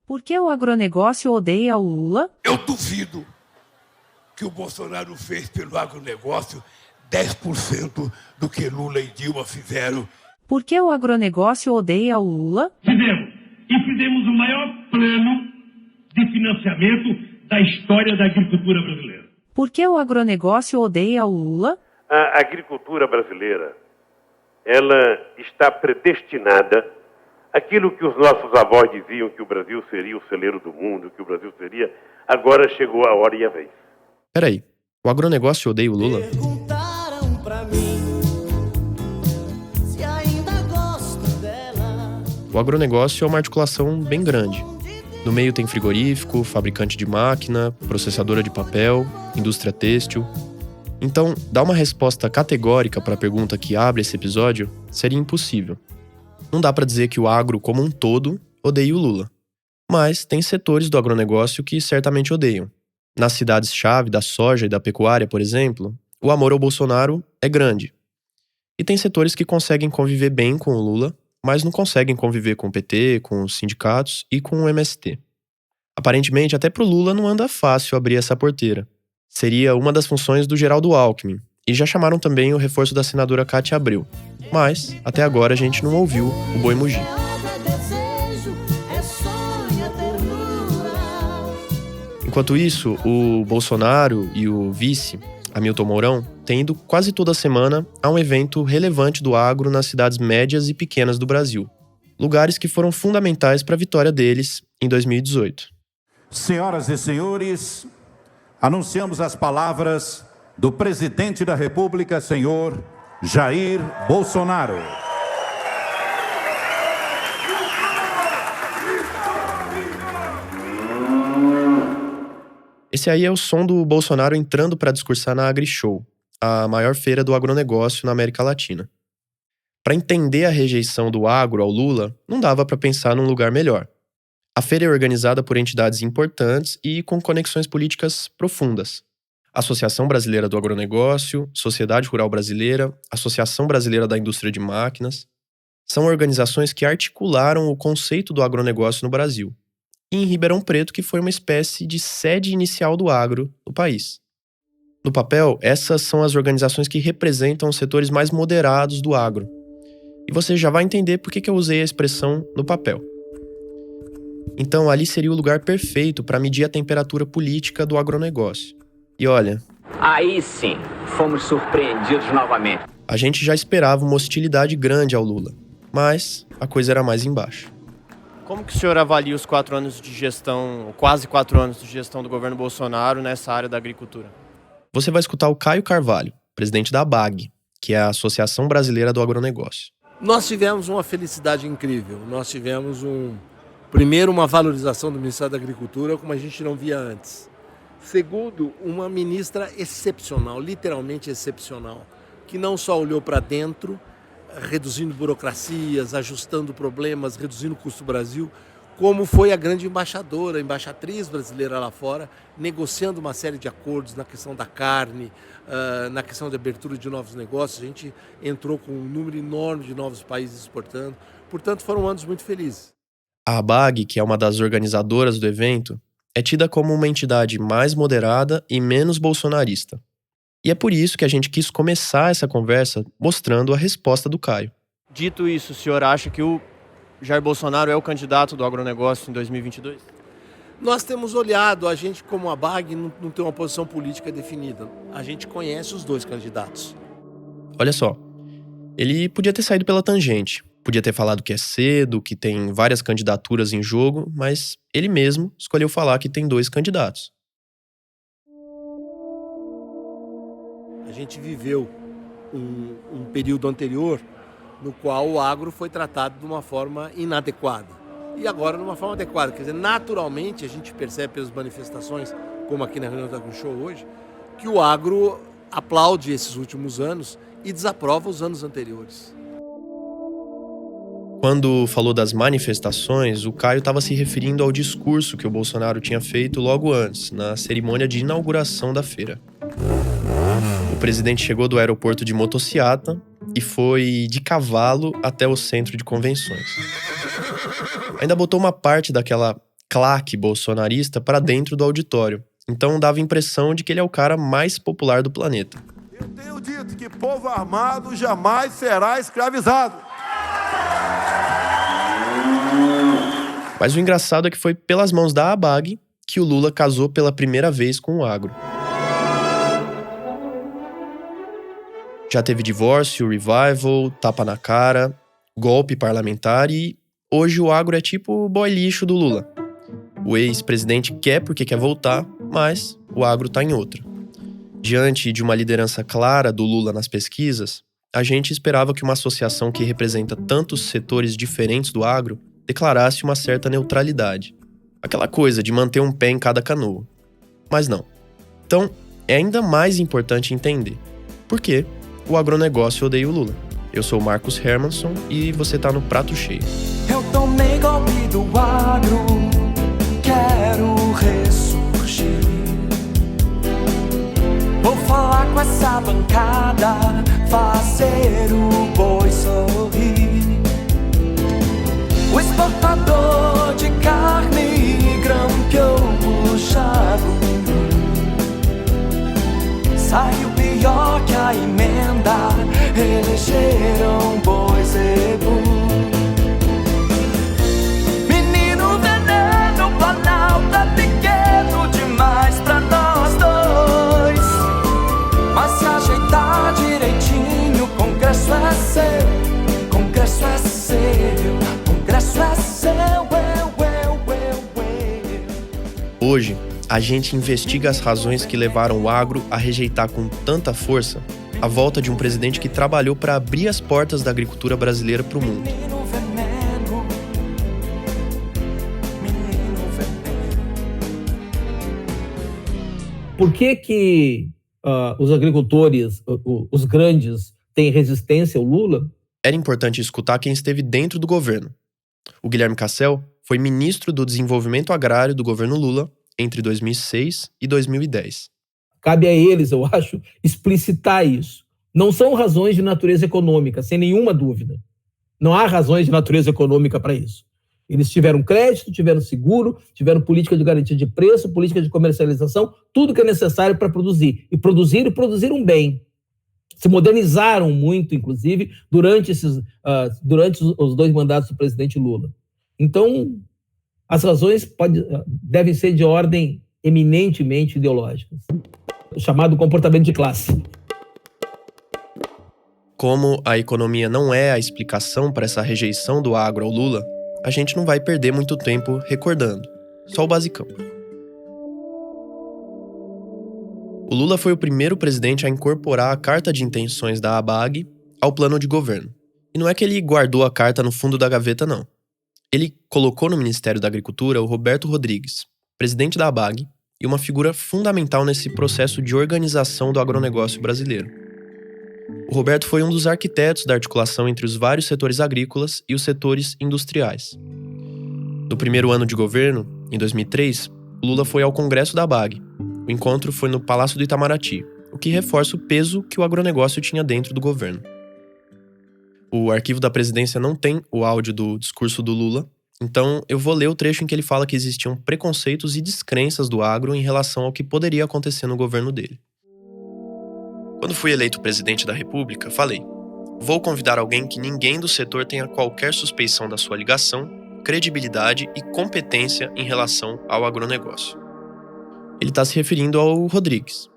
Por que o agronegócio odeia o Lula? Eu duvido que o Bolsonaro fez pelo agronegócio 10% do que Lula e Dilma fizeram. Por que o agronegócio odeia o Lula? Fizemos o maior plano de financiamento da história da agricultura brasileira. Por que o agronegócio odeia o Lula? A agricultura brasileira, ela está predestinada àquilo que os nossos avós diziam que o Brasil seria o celeiro do mundo, que o Brasil seria, agora chegou a hora e a vez. Peraí, o agronegócio odeia o Lula? Perguntaram pra mim se ainda gosto dela. O agronegócio é uma articulação bem grande. No meio tem frigorífico, fabricante de máquina, processadora de papel, indústria têxtil. Então, dar uma resposta categórica para a pergunta que abre esse episódio seria impossível. Não dá para dizer que o agro como um todo odeia o Lula. Mas tem setores do agronegócio que certamente odeiam. Nas cidades-chave da soja e da pecuária, por exemplo, o amor ao Bolsonaro é grande. E tem setores que conseguem conviver bem com o Lula, mas não conseguem conviver com o PT, com os sindicatos e com o MST. Aparentemente, até pro Lula não anda fácil abrir essa porteira. Seria uma das funções do Geraldo Alckmin, e já chamaram também o reforço da senadora Cátia Abreu. Mas, até agora, a gente não ouviu o Boi Mugir. Enquanto isso, o Bolsonaro e o vice, Hamilton Mourão, têm ido quase toda semana a um evento relevante do agro nas cidades médias e pequenas do Brasil. Lugares que foram fundamentais para a vitória deles em 2018. Senhoras e senhores, anunciamos as palavras do presidente da República, senhor Jair Bolsonaro. Esse aí é o som do Bolsonaro entrando para discursar na AgriShow, a maior feira do agronegócio na América Latina. Para entender a rejeição do agro ao Lula, não dava para pensar num lugar melhor. A feira é organizada por entidades importantes e com conexões políticas profundas. Associação Brasileira do Agronegócio, Sociedade Rural Brasileira, Associação Brasileira da Indústria de Máquinas. São organizações que articularam o conceito do agronegócio no Brasil. E em Ribeirão Preto, que foi uma espécie de sede inicial do agro no país. No papel, essas são as organizações que representam os setores mais moderados do agro. E você já vai entender por que eu usei a expressão no papel. Então, ali seria o lugar perfeito para medir a temperatura política do agronegócio. E olha... Aí sim, fomos surpreendidos novamente. A gente já esperava uma hostilidade grande ao Lula, mas a coisa era mais embaixo. Como que o senhor avalia os 4 anos de gestão, quase 4 anos de gestão do governo Bolsonaro nessa área da agricultura? Você vai escutar o Caio Carvalho, presidente da ABAG, que é a Associação Brasileira do Agronegócio. Nós tivemos uma felicidade incrível. Nós tivemos primeiro, uma valorização do Ministério da Agricultura como a gente não via antes. Segundo, uma ministra excepcional, literalmente excepcional, que não só olhou para dentro, reduzindo burocracias, ajustando problemas, reduzindo o custo do Brasil, como foi a grande embaixadora, a embaixatriz brasileira lá fora, negociando uma série de acordos na questão da carne, na questão de abertura de novos negócios. A gente entrou com um número enorme de novos países exportando. Portanto, foram anos muito felizes. A ABAG, que é uma das organizadoras do evento, é tida como uma entidade mais moderada e menos bolsonarista. E é por isso que a gente quis começar essa conversa mostrando a resposta do Caio. Dito isso, o senhor acha que o Jair Bolsonaro é o candidato do agronegócio em 2022? Nós temos olhado, a gente como ABAG não tem uma posição política definida. A gente conhece os dois candidatos. Olha só, ele podia ter saído pela tangente. Podia ter falado que é cedo, que tem várias candidaturas em jogo, mas ele mesmo escolheu falar que tem 2 candidatos. A gente viveu um período anterior no qual o agro foi tratado de uma forma inadequada. E agora de uma forma adequada. Quer dizer, naturalmente a gente percebe pelas manifestações, como aqui na reunião da AgriShow hoje, que o agro aplaude esses últimos anos e desaprova os anos anteriores. Quando falou das manifestações, o Caio estava se referindo ao discurso que o Bolsonaro tinha feito logo antes, na cerimônia de inauguração da feira. O presidente chegou do aeroporto de motociata e foi de cavalo até o centro de convenções. Ainda botou uma parte daquela claque bolsonarista para dentro do auditório. Então dava a impressão de que ele é o cara mais popular do planeta. Eu tenho dito que povo armado jamais será escravizado. Mas o engraçado é que foi pelas mãos da ABAG que o Lula casou pela primeira vez com o agro. Já teve divórcio, revival, tapa na cara, golpe parlamentar e hoje o agro é tipo o boy lixo do Lula. O ex-presidente quer porque quer voltar, mas o agro tá em outra. Diante de uma liderança clara do Lula nas pesquisas, a gente esperava que uma associação que representa tantos setores diferentes do agro declarasse uma certa neutralidade. Aquela coisa de manter um pé em cada canoa. Mas não. Então, é ainda mais importante entender por que o agronegócio odeia o Lula. Eu sou o Marcos Hermanson e você tá no Prato Cheio. Eu tomei golpe do agro, quero ressurgir. Vou falar com essa bancada, fazer o boi sorrir. O exportador de carne grampeou puxado. Saiu pior que a emenda, elegeram boi zebu. Menino veneno, Planalto é pequeno demais pra nós dois. Mas se ajeitar direitinho, o Congresso é seu, Congresso é seu, Congresso é seu, Hoje, a gente investiga as razões que levaram o agro a rejeitar com tanta força a volta de um presidente que trabalhou para abrir as portas da agricultura brasileira para o mundo. Por que os agricultores, os grandes, têm resistência ao Lula? Era importante escutar quem esteve dentro do governo. O Guilherme Cassel foi ministro do Desenvolvimento Agrário do governo Lula entre 2006 e 2010. Cabe a eles, eu acho, explicitar isso. Não são razões de natureza econômica, sem nenhuma dúvida. Não há razões de natureza econômica para isso. Eles tiveram crédito, tiveram seguro, tiveram política de garantia de preço, política de comercialização, tudo que é necessário para produzir. E produziram bem. Se modernizaram muito, inclusive, durante os 2 mandatos do presidente Lula. Então, as razões devem ser de ordem eminentemente ideológicas. O chamado comportamento de classe. Como a economia não é a explicação para essa rejeição do agro ao Lula, a gente não vai perder muito tempo recordando. Só o basicão. O Lula foi o primeiro presidente a incorporar a carta de intenções da ABAG ao plano de governo. E não é que ele guardou a carta no fundo da gaveta, não. Ele colocou no Ministério da Agricultura o Roberto Rodrigues, presidente da ABAG, e uma figura fundamental nesse processo de organização do agronegócio brasileiro. O Roberto foi um dos arquitetos da articulação entre os vários setores agrícolas e os setores industriais. No primeiro ano de governo, em 2003, o Lula foi ao Congresso da ABAG. O encontro foi no Palácio do Itamaraty, o que reforça o peso que o agronegócio tinha dentro do governo. O arquivo da presidência não tem o áudio do discurso do Lula, então eu vou ler o trecho em que ele fala que existiam preconceitos e descrenças do agro em relação ao que poderia acontecer no governo dele. Quando fui eleito presidente da República, falei: vou convidar alguém que ninguém do setor tenha qualquer suspeição da sua ligação, credibilidade e competência em relação ao agronegócio. Ele está se referindo ao Rodrigues.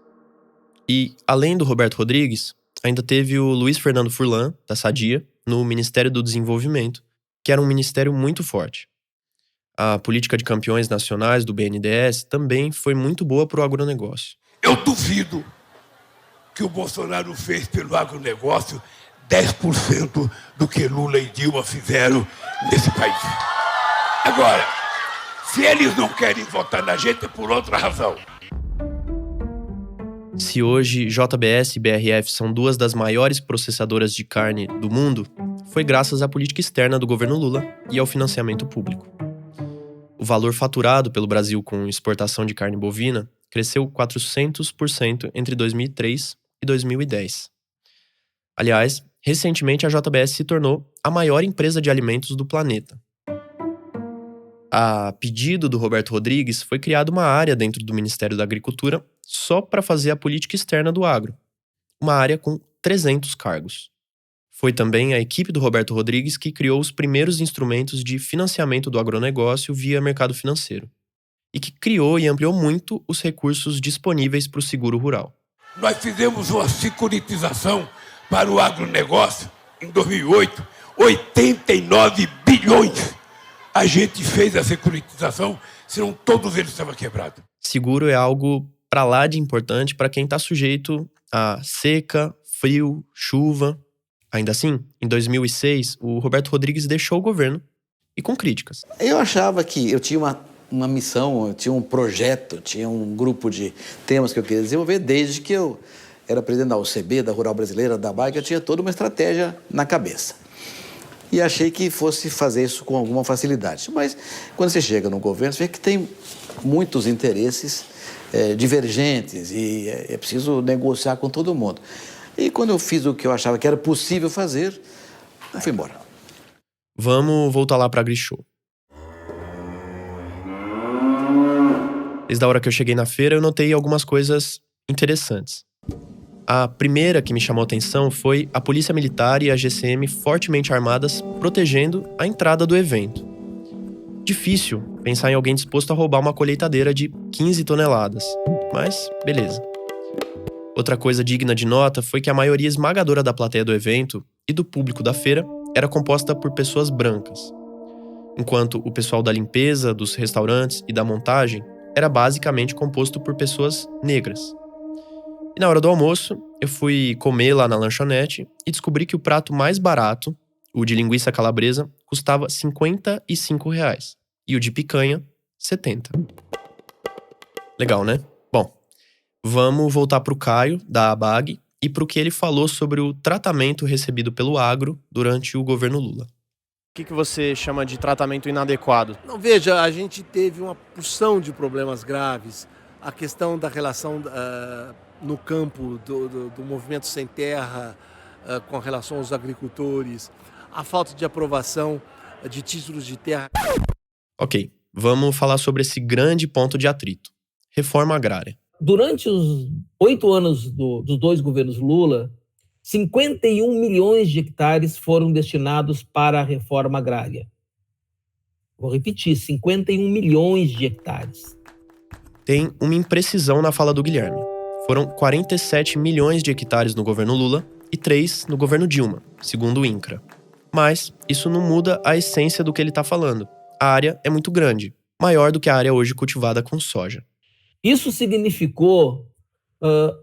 E, além do Roberto Rodrigues, ainda teve o Luiz Fernando Furlan, da Sadia, no Ministério do Desenvolvimento, que era um ministério muito forte. A política de campeões nacionais do BNDES também foi muito boa para o agronegócio. Eu duvido que o Bolsonaro fez pelo agronegócio 10% do que Lula e Dilma fizeram nesse país. Agora, se eles não querem votar na gente é por outra razão. Se hoje JBS e BRF são 2 das maiores processadoras de carne do mundo, foi graças à política externa do governo Lula e ao financiamento público. O valor faturado pelo Brasil com exportação de carne bovina cresceu 400% entre 2003 e 2010. Aliás, recentemente a JBS se tornou a maior empresa de alimentos do planeta. A pedido do Roberto Rodrigues, foi criada uma área dentro do Ministério da Agricultura só para fazer a política externa do agro. Uma área com 300 cargos. Foi também a equipe do Roberto Rodrigues que criou os primeiros instrumentos de financiamento do agronegócio via mercado financeiro. E que criou e ampliou muito os recursos disponíveis para o seguro rural. Nós fizemos uma securitização para o agronegócio em 2008, 89 bilhões. A gente fez a securitização, senão todos eles estavam quebrados. Seguro é algo para lá de importante para quem está sujeito a seca, frio, chuva. Ainda assim, em 2006, o Roberto Rodrigues deixou o governo e com críticas. Eu achava que eu tinha uma missão, eu tinha um projeto, tinha um grupo de temas que eu queria desenvolver desde que eu era presidente da UCB, da Rural Brasileira, da BAG, eu tinha toda uma estratégia na cabeça. E achei que fosse fazer isso com alguma facilidade. Mas quando você chega no governo, você vê que tem muitos interesses divergentes e é preciso negociar com todo mundo. E quando eu fiz o que eu achava que era possível fazer, eu fui embora. Vamos voltar lá para a AgriShow. Desde a hora que eu cheguei na feira, eu notei algumas coisas interessantes. A primeira que me chamou a atenção foi a Polícia Militar e a GCM fortemente armadas protegendo a entrada do evento. Difícil pensar em alguém disposto a roubar uma colheitadeira de 15 toneladas, mas beleza. Outra coisa digna de nota foi que a maioria esmagadora da plateia do evento e do público da feira era composta por pessoas brancas, enquanto o pessoal da limpeza, dos restaurantes e da montagem era basicamente composto por pessoas negras. E na hora do almoço, eu fui comer lá na lanchonete e descobri que o prato mais barato, o de linguiça calabresa, custava R$ 55 e o de picanha, R$ 70. Legal, né? Bom, vamos voltar para o Caio, da ABAG, e para o que ele falou sobre o tratamento recebido pelo agro durante o governo Lula. O que você chama de tratamento inadequado? Não, veja, a gente teve uma porção de problemas graves. A questão da relação no campo do movimento sem terra com relação aos agricultores, a falta de aprovação de títulos de terra. Ok, vamos falar sobre esse grande ponto de atrito. Reforma agrária. Durante os 8 anos dos 2 governos Lula, 51 milhões de hectares foram destinados para a reforma agrária. Vou repetir, 51 milhões de hectares. Tem uma imprecisão na fala do Guilherme. Foram 47 milhões de hectares no governo Lula e 3 no governo Dilma, segundo o INCRA. Mas isso não muda a essência do que ele está falando. A área é muito grande, maior do que a área hoje cultivada com soja. Isso significou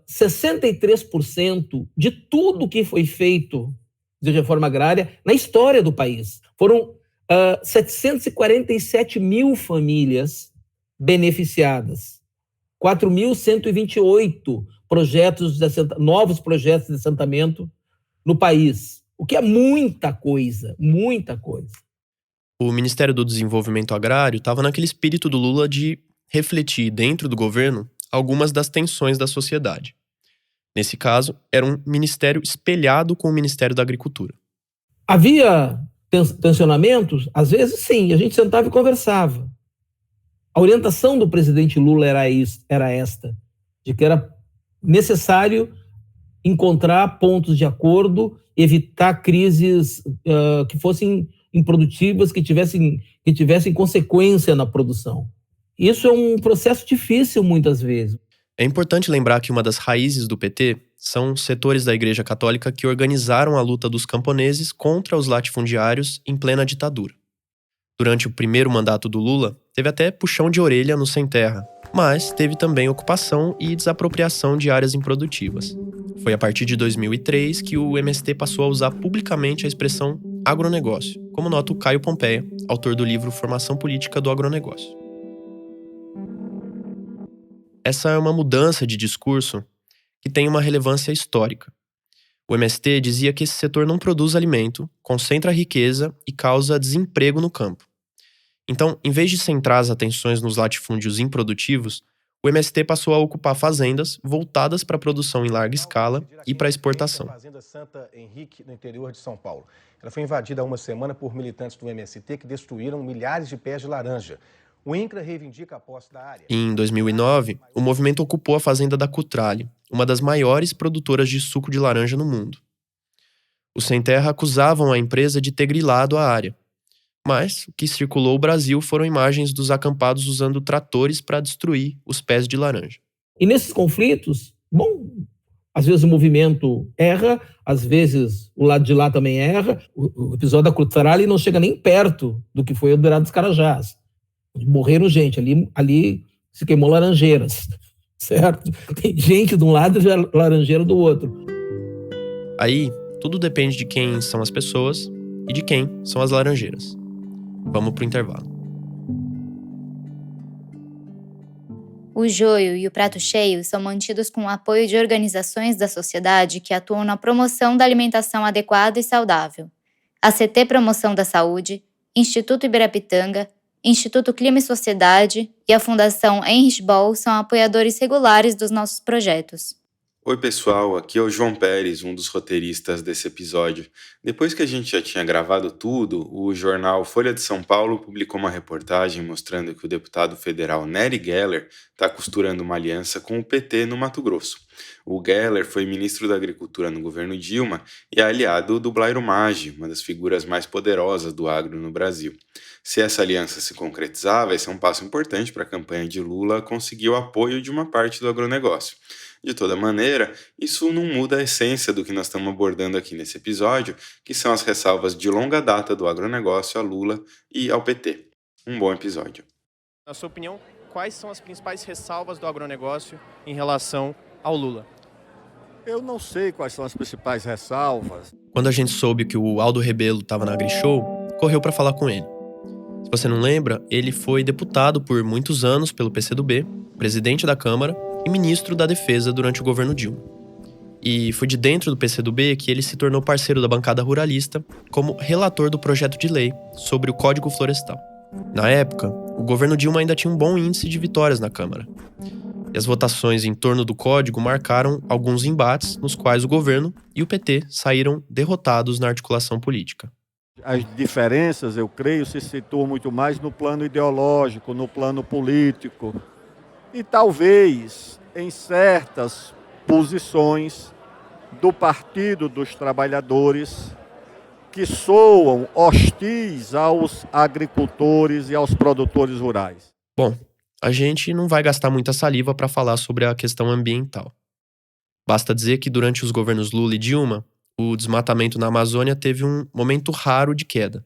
63% de tudo que foi feito de reforma agrária na história do país. Foram 747 mil famílias beneficiadas, 4.128 novos projetos de assentamento no país, o que é muita coisa, muita coisa. O Ministério do Desenvolvimento Agrário estava naquele espírito do Lula de refletir dentro do governo algumas das tensões da sociedade. Nesse caso, era um ministério espelhado com o Ministério da Agricultura. Havia tensionamentos? Às vezes sim, a gente sentava e conversava. A orientação do presidente Lula era esta, de que era necessário encontrar pontos de acordo, evitar crises que fossem improdutivas, que tivessem consequência na produção. Isso é um processo difícil muitas vezes. É importante lembrar que uma das raízes do PT são setores da Igreja Católica que organizaram a luta dos camponeses contra os latifundiários em plena ditadura. Durante o primeiro mandato do Lula, teve até puxão de orelha no Sem Terra, mas teve também ocupação e desapropriação de áreas improdutivas. Foi a partir de 2003 que o MST passou a usar publicamente a expressão agronegócio, como nota o Caio Pompeia, autor do livro Formação Política do Agronegócio. Essa é uma mudança de discurso que tem uma relevância histórica. O MST dizia que esse setor não produz alimento, concentra riqueza e causa desemprego no campo. Então, em vez de centrar as atenções nos latifúndios improdutivos, o MST passou a ocupar fazendas voltadas para a produção em larga escala e para exportação. A Fazenda Santa Henrique, no interior de São Paulo. Ela foi invadida há uma semana por militantes do MST que destruíram milhares de pés de laranja. O INCRA reivindica a posse da área. Em 2009, o movimento ocupou a fazenda da Cutrale, uma das maiores produtoras de suco de laranja no mundo. Os sem terra acusavam a empresa de ter grilado a área. Mas o que circulou o Brasil foram imagens dos acampados usando tratores para destruir os pés de laranja. E nesses conflitos, às vezes o movimento erra, às vezes o lado de lá também erra. O episódio da Cutrale não chega nem perto do que foi o Dourado dos Carajás. Morreram gente, ali se queimou laranjeiras, certo? Tem gente de um lado e laranjeira do outro. Aí, tudo depende de quem são as pessoas e de quem são as laranjeiras. Vamos pro intervalo. O joio e o prato cheio são mantidos com o apoio de organizações da sociedade que atuam na promoção da alimentação adequada e saudável. A CT Promoção da Saúde, Instituto Ibirapitanga, Instituto Clima e Sociedade e a Fundação Heinrich Böll são apoiadores regulares dos nossos projetos. Oi pessoal, aqui é o João Pérez, um dos roteiristas desse episódio. Depois que a gente já tinha gravado tudo, o jornal Folha de São Paulo publicou uma reportagem mostrando que o deputado federal Nery Geller está costurando uma aliança com o PT no Mato Grosso. O Geller foi ministro da Agricultura no governo Dilma e é aliado do Blairo Maggi, uma das figuras mais poderosas do agro no Brasil. Se essa aliança se concretizar, vai ser um passo importante para a campanha de Lula conseguir o apoio de uma parte do agronegócio. De toda maneira, isso não muda a essência do que nós estamos abordando aqui nesse episódio, que são as ressalvas de longa data do agronegócio a Lula e ao PT. Um bom episódio. Na sua opinião, quais são as principais ressalvas do agronegócio em relação ao Lula? Eu não sei quais são as principais ressalvas. Quando a gente soube que o Aldo Rebelo estava na AgriShow, correu para falar com ele. Se você não lembra, ele foi deputado por muitos anos pelo PCdoB, presidente da Câmara e ministro da Defesa durante o governo Dilma. E foi de dentro do PCdoB que ele se tornou parceiro da bancada ruralista como relator do projeto de lei sobre o Código Florestal. Na época, o governo Dilma ainda tinha um bom índice de vitórias na Câmara. E as votações em torno do código marcaram alguns embates nos quais o governo e o PT saíram derrotados na articulação política. As diferenças, eu creio, se situam muito mais no plano ideológico, no plano político. E talvez em certas posições do Partido dos Trabalhadores que soam hostis aos agricultores e aos produtores rurais. Bom, a gente não vai gastar muita saliva para falar sobre a questão ambiental. Basta dizer que durante os governos Lula e Dilma, o desmatamento na Amazônia teve um momento raro de queda.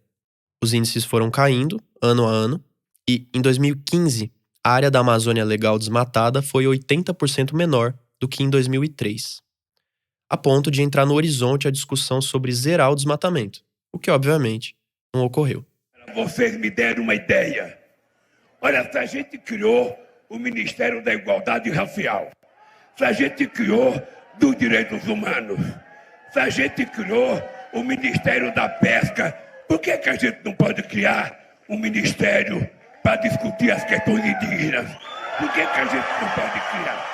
Os índices foram caindo, ano a ano, e em 2015, a área da Amazônia legal desmatada foi 80% menor do que em 2003. A ponto de entrar no horizonte a discussão sobre zerar o desmatamento, o que, obviamente, não ocorreu. Vocês me deram uma ideia. Olha, se a gente criou o Ministério da Igualdade Racial, se a gente criou dos Direitos Humanos, se a gente criou o Ministério da Pesca, por que a gente não pode criar um ministério para discutir as questões indígenas? Por que a gente não pode criar?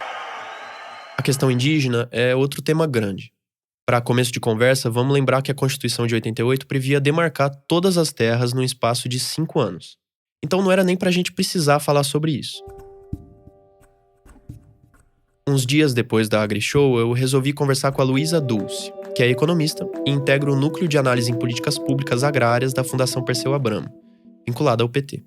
A questão indígena é outro tema grande. Para começo de conversa, vamos lembrar que a Constituição de 88 previa demarcar todas as terras num espaço de 5 anos. Então não era nem para a gente precisar falar sobre isso. Uns dias depois da AgriShow, eu resolvi conversar com a Luísa Dulce, que é economista e integra o Núcleo de Análise em Políticas Públicas Agrárias da Fundação Perseu Abramo, vinculada ao PT.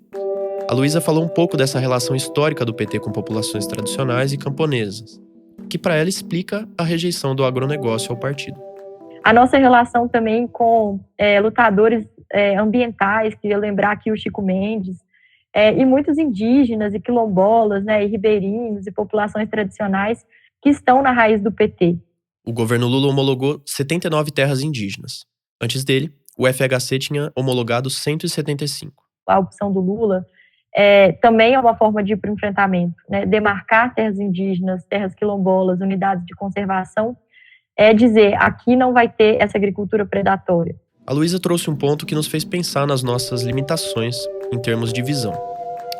A Luísa falou um pouco dessa relação histórica do PT com populações tradicionais e camponesas, que para ela explica a rejeição do agronegócio ao partido. A nossa relação também com lutadores ambientais, queria lembrar aqui o Chico Mendes, e muitos indígenas e quilombolas, e ribeirinhos e populações tradicionais que estão na raiz do PT. O governo Lula homologou 79 terras indígenas. Antes dele, o FHC tinha homologado 175. A opção do Lula também é uma forma de ir para o enfrentamento, demarcar terras indígenas, terras quilombolas, unidades de conservação, é dizer, aqui não vai ter essa agricultura predatória. A Luísa trouxe um ponto que nos fez pensar nas nossas limitações em termos de visão.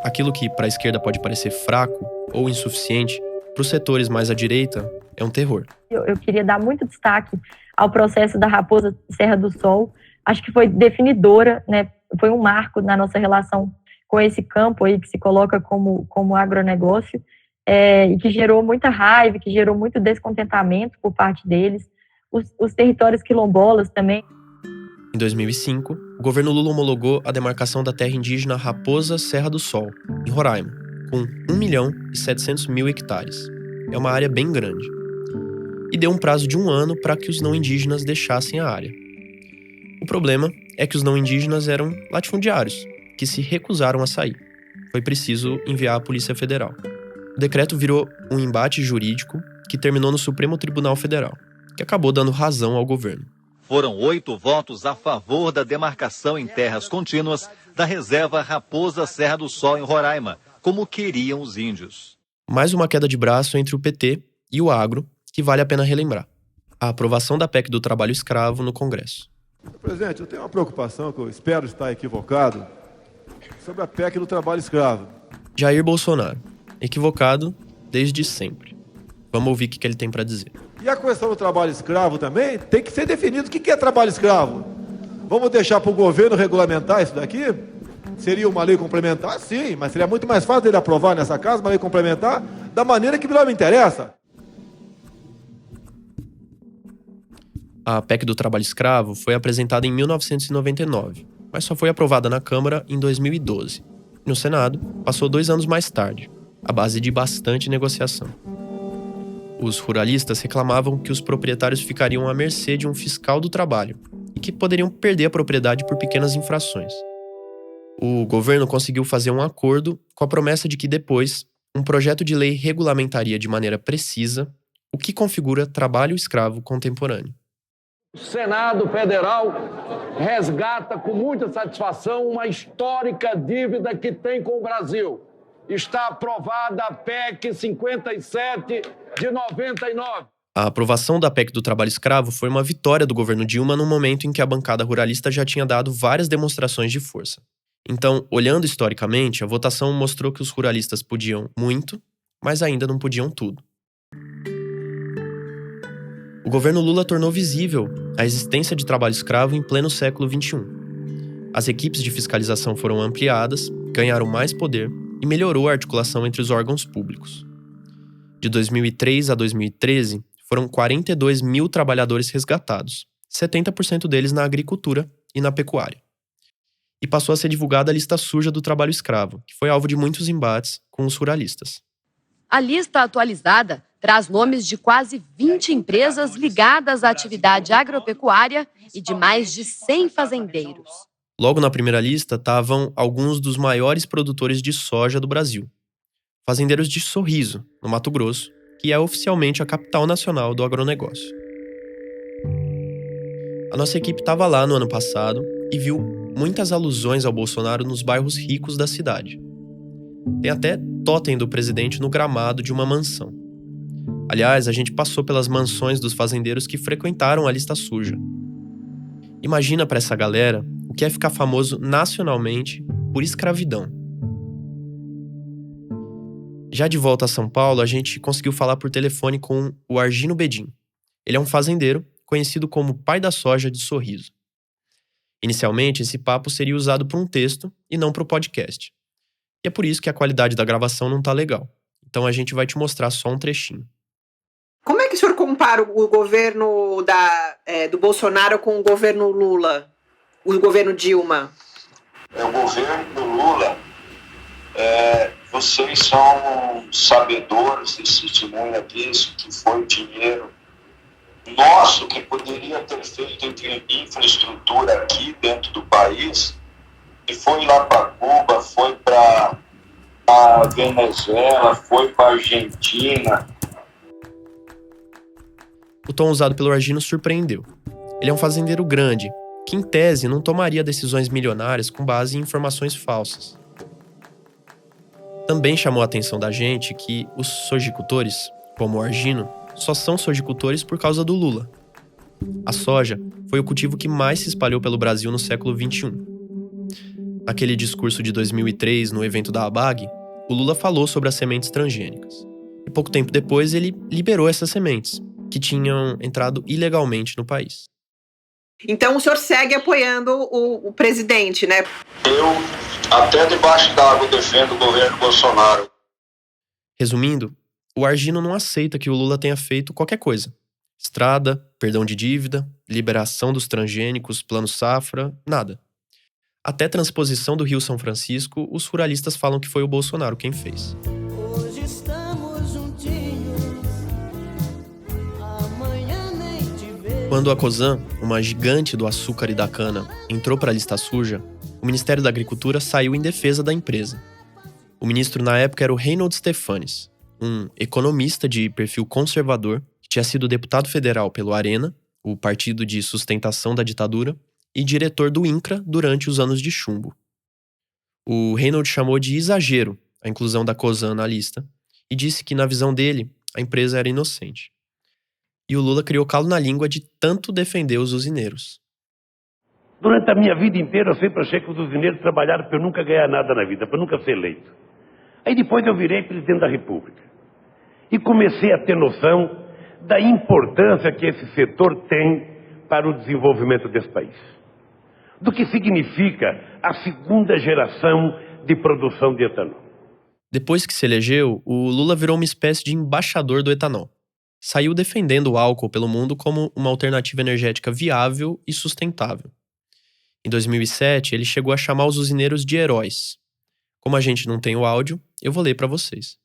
Aquilo que para a esquerda pode parecer fraco, ou insuficiente, para os setores mais à direita, é um terror. Eu queria dar muito destaque ao processo da Raposa Serra do Sol. Acho que foi definidora, né? Foi um marco na nossa relação com esse campo aí que se coloca como agronegócio, e que gerou muita raiva, que gerou muito descontentamento por parte deles. Os territórios quilombolas também. Em 2005, o governo Lula homologou a demarcação da terra indígena Raposa Serra do Sol, em Roraima, com 1.700.000 hectares. É uma área bem grande. E deu um prazo de 1 ano para que os não indígenas deixassem a área. O problema é que os não indígenas eram latifundiários, que se recusaram a sair. Foi preciso enviar a Polícia Federal. O decreto virou um embate jurídico que terminou no Supremo Tribunal Federal, que acabou dando razão ao governo. Foram 8 votos a favor da demarcação em terras contínuas da reserva Raposa Serra do Sol em Roraima, como queriam os índios. Mais uma queda de braço entre o PT e o agro, que vale a pena relembrar. A aprovação da PEC do trabalho escravo no Congresso. Presidente, eu tenho uma preocupação, que eu espero estar equivocado, sobre a PEC do trabalho escravo. Jair Bolsonaro. Equivocado desde sempre. Vamos ouvir o que ele tem para dizer. E a questão do trabalho escravo também tem que ser definido. O que é trabalho escravo? Vamos deixar para o governo regulamentar isso daqui? Seria uma lei complementar? Sim, mas seria muito mais fácil ele aprovar nessa casa uma lei complementar da maneira que melhor me interessa. A PEC do trabalho escravo foi apresentada em 1999, mas só foi aprovada na Câmara em 2012. No Senado, passou 2 anos mais tarde, à base de bastante negociação. Os ruralistas reclamavam que os proprietários ficariam à mercê de um fiscal do trabalho e que poderiam perder a propriedade por pequenas infrações. O governo conseguiu fazer um acordo com a promessa de que depois, um projeto de lei regulamentaria de maneira precisa o que configura trabalho escravo contemporâneo. O Senado Federal resgata com muita satisfação uma histórica dívida que tem com o Brasil. Está aprovada a PEC 57 de 99. A aprovação da PEC do trabalho escravo foi uma vitória do governo Dilma no momento em que a bancada ruralista já tinha dado várias demonstrações de força. Então, olhando historicamente, a votação mostrou que os ruralistas podiam muito, mas ainda não podiam tudo. O governo Lula tornou visível a existência de trabalho escravo em pleno século XXI. As equipes de fiscalização foram ampliadas, ganharam mais poder e melhorou a articulação entre os órgãos públicos. De 2003 a 2013, foram 42 mil trabalhadores resgatados, 70% deles na agricultura e na pecuária. E passou a ser divulgada a lista suja do trabalho escravo, que foi alvo de muitos embates com os ruralistas. A lista atualizada traz nomes de quase 20 empresas ligadas à atividade agropecuária e de mais de 100 fazendeiros. Logo na primeira lista estavam alguns dos maiores produtores de soja do Brasil. Fazendeiros de Sorriso, no Mato Grosso, que é oficialmente a capital nacional do agronegócio. A nossa equipe estava lá no ano passado e viu muitas alusões ao Bolsonaro nos bairros ricos da cidade. Tem até totem do presidente no gramado de uma mansão. Aliás, a gente passou pelas mansões dos fazendeiros que frequentaram a lista suja. Imagina para essa galera o que é ficar famoso nacionalmente por escravidão. Já de volta a São Paulo, a gente conseguiu falar por telefone com o Argino Bedin. Ele é um fazendeiro conhecido como pai da soja de Sorriso. Inicialmente, esse papo seria usado para um texto e não para o podcast. E é por isso que a qualidade da gravação não tá legal. Então a gente vai te mostrar só um trechinho. Como é que o senhor compara o governo do Bolsonaro com o governo Lula, o governo Dilma? O governo Lula, vocês são sabedores desse testemunho disso, que foi dinheiro nosso que poderia ter feito infraestrutura aqui dentro do país, e foi lá para Cuba, foi para a Venezuela, foi para a Argentina. O tom usado pelo Argino surpreendeu. Ele é um fazendeiro grande, que em tese não tomaria decisões milionárias com base em informações falsas. Também chamou a atenção da gente que os sojicultores, como o Argino, só são sojicultores por causa do Lula. A soja foi o cultivo que mais se espalhou pelo Brasil no século XXI. Naquele discurso de 2003, no evento da ABAG, o o Lula falou sobre as sementes transgênicas. E pouco tempo depois ele liberou essas sementes, que tinham entrado ilegalmente no país. Então o senhor segue apoiando o presidente, né? Eu, até debaixo d'água, defendo o governo Bolsonaro. Resumindo, o Argino não aceita que o Lula tenha feito qualquer coisa. Estrada, perdão de dívida, liberação dos transgênicos, plano safra, nada. Até transposição do Rio São Francisco, os ruralistas falam que foi o Bolsonaro quem fez. Hoje estamos juntinhos, amanhã nem te vejo. Quando a Cosan, uma gigante do açúcar e da cana, entrou para a lista suja, o Ministério da Agricultura saiu em defesa da empresa. O ministro na época era o Reinhold Stefanes, um economista de perfil conservador que tinha sido deputado federal pelo Arena, o partido de sustentação da ditadura, e diretor do INCRA durante os anos de chumbo. O Reinhold chamou de exagero a inclusão da Cosan na lista e disse que, na visão dele, a empresa era inocente. E o Lula criou calo na língua de tanto defender os usineiros. Durante a minha vida inteira eu sempre achei que os usineiros trabalharam para eu nunca ganhar nada na vida, para eu nunca ser eleito. Aí depois eu virei presidente da República. E comecei a ter noção da importância que esse setor tem para o desenvolvimento desse país. Do que significa a segunda geração de produção de etanol. Depois que se elegeu, o Lula virou uma espécie de embaixador do etanol. Saiu defendendo o álcool pelo mundo como uma alternativa energética viável e sustentável. Em 2007, ele chegou a chamar os usineiros de heróis. Como a gente não tem o áudio, eu vou ler para vocês.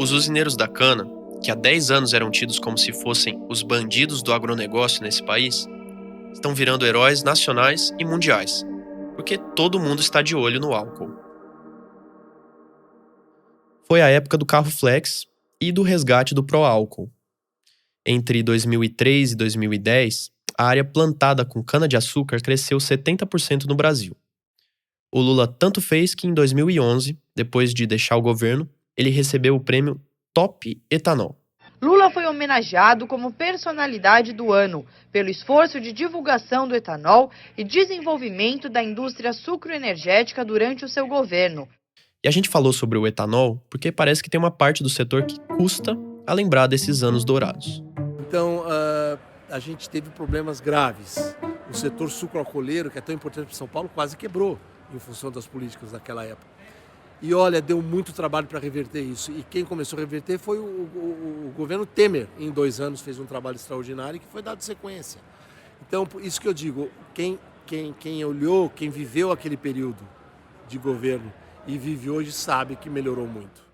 Os usineiros da cana, que há 10 anos eram tidos como se fossem os bandidos do agronegócio nesse país, estão virando heróis nacionais e mundiais, porque todo mundo está de olho no álcool. Foi a época do carro flex e do resgate do pró-álcool. Entre 2003 e 2010, a área plantada com cana-de-açúcar cresceu 70% no Brasil. O Lula tanto fez que em 2011, depois de deixar o governo, ele recebeu o prêmio Top Etanol. Lula foi homenageado como personalidade do ano pelo esforço de divulgação do etanol e desenvolvimento da indústria sucroenergética durante o seu governo. E a gente falou sobre o etanol porque parece que tem uma parte do setor que custa a lembrar desses anos dourados. Então, a gente teve problemas graves. O setor sucroalcooleiro, que é tão importante para São Paulo, quase quebrou em função das políticas daquela época. E olha, deu muito trabalho para reverter isso. E quem começou a reverter foi o governo Temer. Em 2 anos fez um trabalho extraordinário que foi dado sequência. Então, por isso que eu digo, quem olhou, quem viveu aquele período de governo e vive hoje sabe que melhorou muito.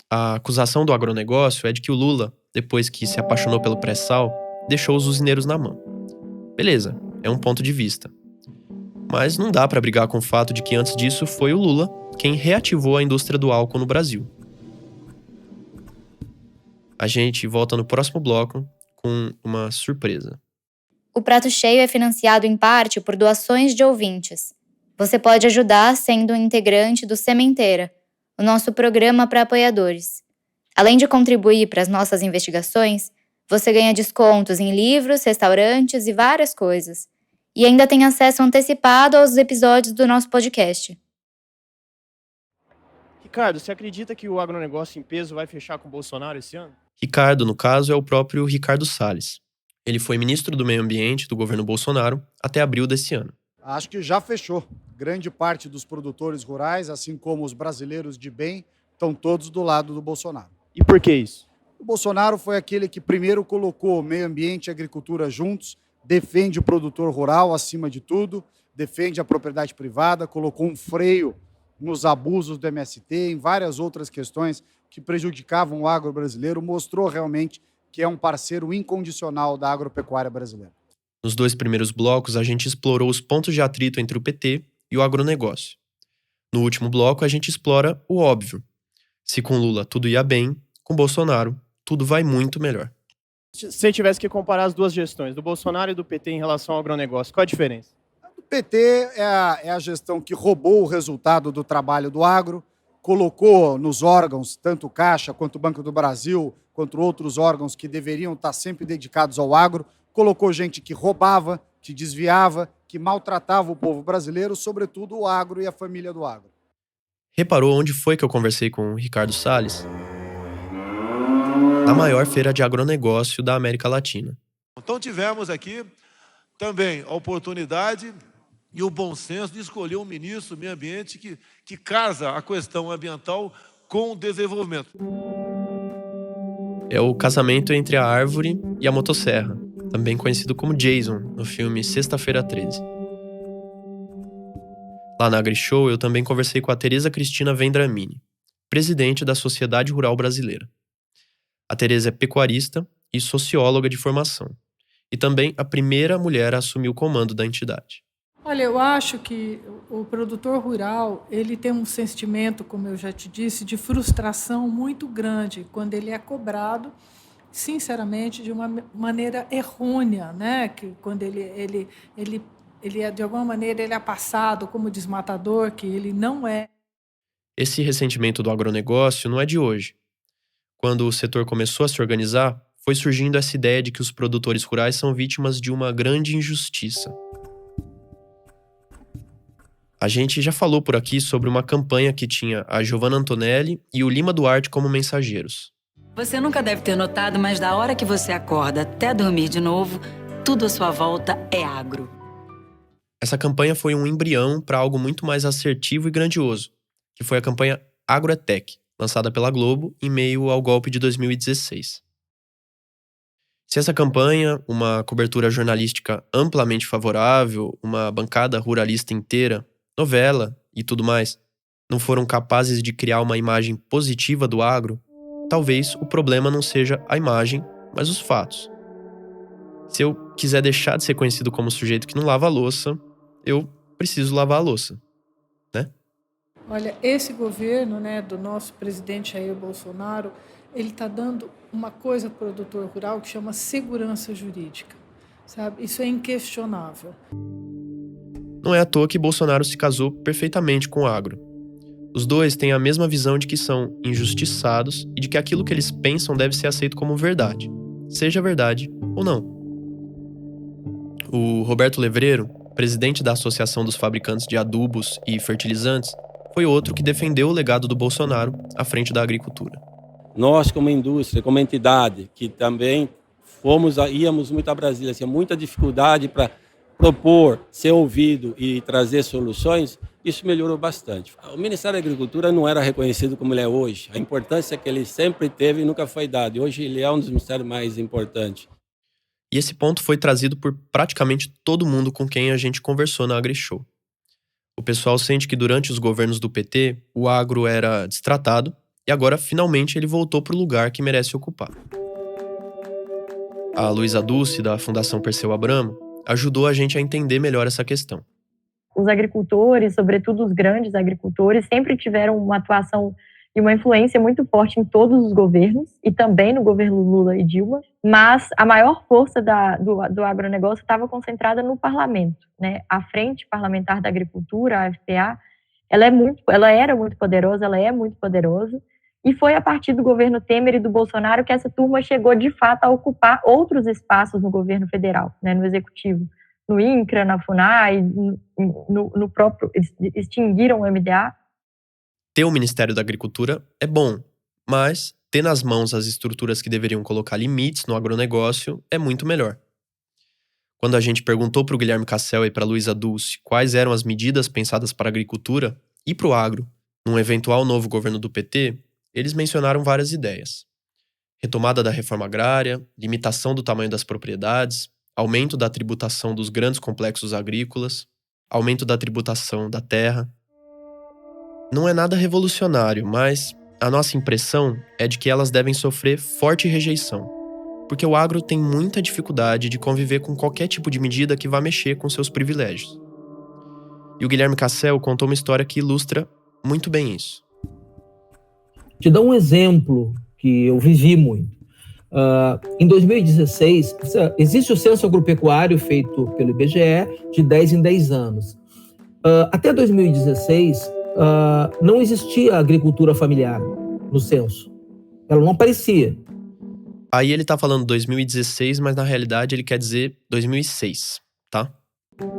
A acusação do agronegócio é de que o Lula, depois que se apaixonou pelo pré-sal, deixou os usineiros na mão. Beleza, é um ponto de vista. Mas não dá para brigar com o fato de que antes disso foi o Lula quem reativou a indústria do álcool no Brasil. A gente volta no próximo bloco com uma surpresa. O Prato Cheio é financiado em parte por doações de ouvintes. Você pode ajudar sendo um integrante do Sementeira, o nosso programa para apoiadores. Além de contribuir para as nossas investigações, você ganha descontos em livros, restaurantes e várias coisas. E ainda tem acesso antecipado aos episódios do nosso podcast. Ricardo, você acredita que o agronegócio em peso vai fechar com o Bolsonaro esse ano? Ricardo, no caso, é o próprio Ricardo Salles. Ele foi ministro do Meio Ambiente do governo Bolsonaro até abril desse ano. Acho que já fechou. Grande parte dos produtores rurais, assim como os brasileiros de bem, estão todos do lado do Bolsonaro. E por que isso? O Bolsonaro foi aquele que primeiro colocou meio ambiente e agricultura juntos, defende o produtor rural acima de tudo, defende a propriedade privada, colocou um freio nos abusos do MST, em várias outras questões que prejudicavam o agro brasileiro, mostrou realmente que é um parceiro incondicional da agropecuária brasileira. Nos 2 primeiros blocos, a gente explorou os pontos de atrito entre o PT e o agronegócio. No último bloco, a gente explora o óbvio. Se com Lula tudo ia bem, com Bolsonaro tudo vai muito melhor. Se você tivesse que comparar as 2 gestões, do Bolsonaro e do PT em relação ao agronegócio, qual a diferença? O PT é a gestão que roubou o resultado do trabalho do agro, colocou nos órgãos, tanto Caixa quanto o Banco do Brasil, quanto outros órgãos que deveriam estar sempre dedicados ao agro, colocou gente que roubava, que desviava, que maltratava o povo brasileiro, sobretudo o agro e a família do agro. Reparou onde foi que eu conversei com o Ricardo Salles? Na maior feira de agronegócio da América Latina. Então tivemos aqui também a oportunidade e o bom senso de escolher um ministro do meio ambiente que casa a questão ambiental com o desenvolvimento. É o casamento entre a árvore e a motosserra, também conhecido como Jason, no filme Sexta-feira 13. Lá na AgriShow, eu também conversei com a Tereza Cristina Vendramini, presidente da Sociedade Rural Brasileira. A Tereza é pecuarista e socióloga de formação, e também a primeira mulher a assumir o comando da entidade. Olha, eu acho que o produtor rural, ele tem um sentimento, como eu já te disse, de frustração muito grande quando ele é cobrado, sinceramente, de uma maneira errônea, né? Que quando ele é, de alguma maneira, ele é passado como desmatador, que ele não é. Esse ressentimento do agronegócio não é de hoje. Quando o setor começou a se organizar, foi surgindo essa ideia de que os produtores rurais são vítimas de uma grande injustiça. A gente já falou por aqui sobre uma campanha que tinha a Giovanna Antonelli e o Lima Duarte como mensageiros. Você nunca deve ter notado, mas da hora que você acorda até dormir de novo, tudo à sua volta é agro. Essa campanha foi um embrião para algo muito mais assertivo e grandioso, que foi a campanha AgroEtec, lançada pela Globo em meio ao golpe de 2016. Se essa campanha, uma cobertura jornalística amplamente favorável, uma bancada ruralista inteira, novela e tudo mais, não foram capazes de criar uma imagem positiva do agro, talvez o problema não seja a imagem, mas os fatos. Se eu quiser deixar de ser conhecido como sujeito que não lava a louça, eu preciso lavar a louça, né? Olha, esse governo, né, do nosso presidente Jair Bolsonaro, ele está dando uma coisa para o produtor rural que chama segurança jurídica, sabe? Isso é inquestionável. Não é à toa que Bolsonaro se casou perfeitamente com o agro. Os dois têm a mesma visão de que são injustiçados e de que aquilo que eles pensam deve ser aceito como verdade, seja verdade ou não. O Roberto Levreiro, presidente da Associação dos Fabricantes de Adubos e Fertilizantes, foi outro que defendeu o legado do Bolsonaro à frente da agricultura. Nós, como indústria, como entidade, que também íamos muito a Brasília, tinha muita dificuldade para propor, ser ouvido e trazer soluções, isso melhorou bastante. O Ministério da Agricultura não era reconhecido como ele é hoje. A importância que ele sempre teve e nunca foi dada. E hoje ele é um dos ministérios mais importantes. E esse ponto foi trazido por praticamente todo mundo com quem a gente conversou na AgriShow. O pessoal sente que durante os governos do PT, o agro era destratado e agora, finalmente, ele voltou para o lugar que merece ocupar. A Luísa Dulce, da Fundação Perseu Abramo, ajudou a gente a entender melhor essa questão. Os agricultores, sobretudo os grandes agricultores, sempre tiveram uma atuação e uma influência muito forte em todos os governos, e também no governo Lula e Dilma, mas a maior força do agronegócio estava concentrada no parlamento, né? A Frente Parlamentar da Agricultura, a AFPA, ela era muito poderosa, ela é muito poderosa, e foi a partir do governo Temer e do Bolsonaro que essa turma chegou, de fato, a ocupar outros espaços no governo federal, né, no executivo, no INCRA, na FUNAI, no próprio, extinguiram o MDA. Ter o Ministério da Agricultura é bom, mas ter nas mãos as estruturas que deveriam colocar limites no agronegócio é muito melhor. Quando a gente perguntou para o Guilherme Cassel e para a Luísa Dulce quais eram as medidas pensadas para a agricultura e para o agro num eventual novo governo do PT, eles mencionaram várias ideias. Retomada da reforma agrária, limitação do tamanho das propriedades, aumento da tributação dos grandes complexos agrícolas, aumento da tributação da terra. Não é nada revolucionário, mas a nossa impressão é de que elas devem sofrer forte rejeição, porque o agro tem muita dificuldade de conviver com qualquer tipo de medida que vá mexer com seus privilégios. E o Guilherme Cassel contou uma história que ilustra muito bem isso. Te dar um exemplo que eu vivi muito. Em 2016, existe o censo agropecuário feito pelo IBGE de 10 em 10 anos. Até 2016, não existia agricultura familiar no censo. Ela não aparecia. Aí ele tá falando 2016, mas na realidade ele quer dizer 2006, tá?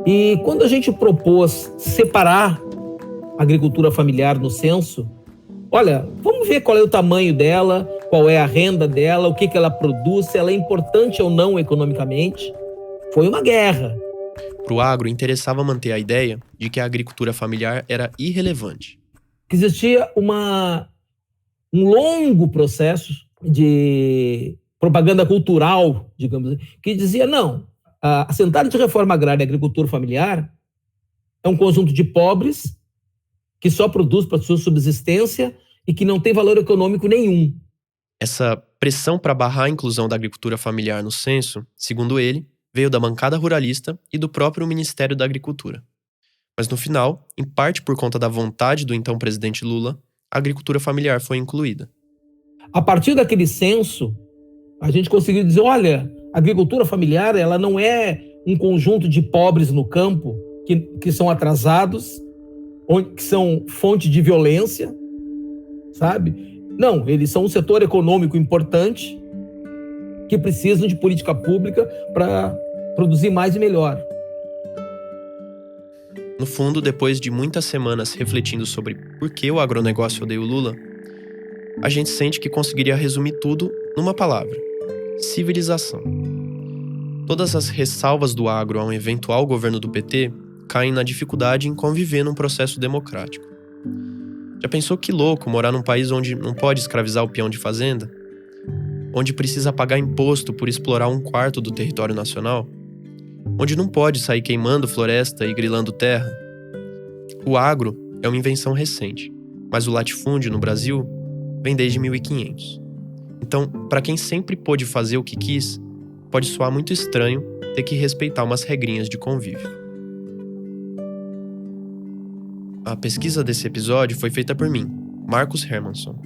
E quando a gente propôs separar agricultura familiar no censo, olha, vamos ver qual é o tamanho dela, qual é a renda dela, o que ela produz, se ela é importante ou não economicamente. Foi uma guerra. Para o agro, interessava manter a ideia de que a agricultura familiar era irrelevante. Existia um longo processo de propaganda cultural, digamos, que dizia, não, a Central de Reforma Agrária e Agricultura Familiar é um conjunto de pobres que só produz para sua subsistência e que não tem valor econômico nenhum. Essa pressão para barrar a inclusão da agricultura familiar no censo, segundo ele, veio da bancada ruralista e do próprio Ministério da Agricultura. Mas no final, em parte por conta da vontade do então presidente Lula, a agricultura familiar foi incluída. A partir daquele censo, a gente conseguiu dizer, olha, a agricultura familiar ela não é um conjunto de pobres no campo que são atrasados, que são fonte de violência, sabe? Não, eles são um setor econômico importante que precisam de política pública para produzir mais e melhor. No fundo, depois de muitas semanas refletindo sobre por que o agronegócio odeia o Lula, a gente sente que conseguiria resumir tudo numa palavra: civilização. Todas as ressalvas do agro a um eventual governo do PT caem na dificuldade em conviver num processo democrático. Já pensou que louco morar num país onde não pode escravizar o peão de fazenda? Onde precisa pagar imposto por explorar 1/4 do território nacional? Onde não pode sair queimando floresta e grilando terra? O agro é uma invenção recente, mas o latifúndio no Brasil vem desde 1500. Então, para quem sempre pôde fazer o que quis, pode soar muito estranho ter que respeitar umas regrinhas de convívio. A pesquisa desse episódio foi feita por mim, Marcos Hermanson.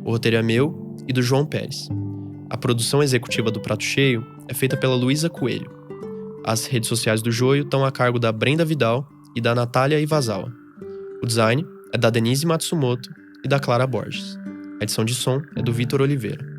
O roteiro é meu e do João Pérez. A produção executiva do Prato Cheio é feita pela Luísa Coelho. As redes sociais do Joio estão a cargo da Brenda Vidal e da Natália Iwasawa. O design é da Denise Matsumoto e da Clara Borges. A edição de som é do Vitor Oliveira.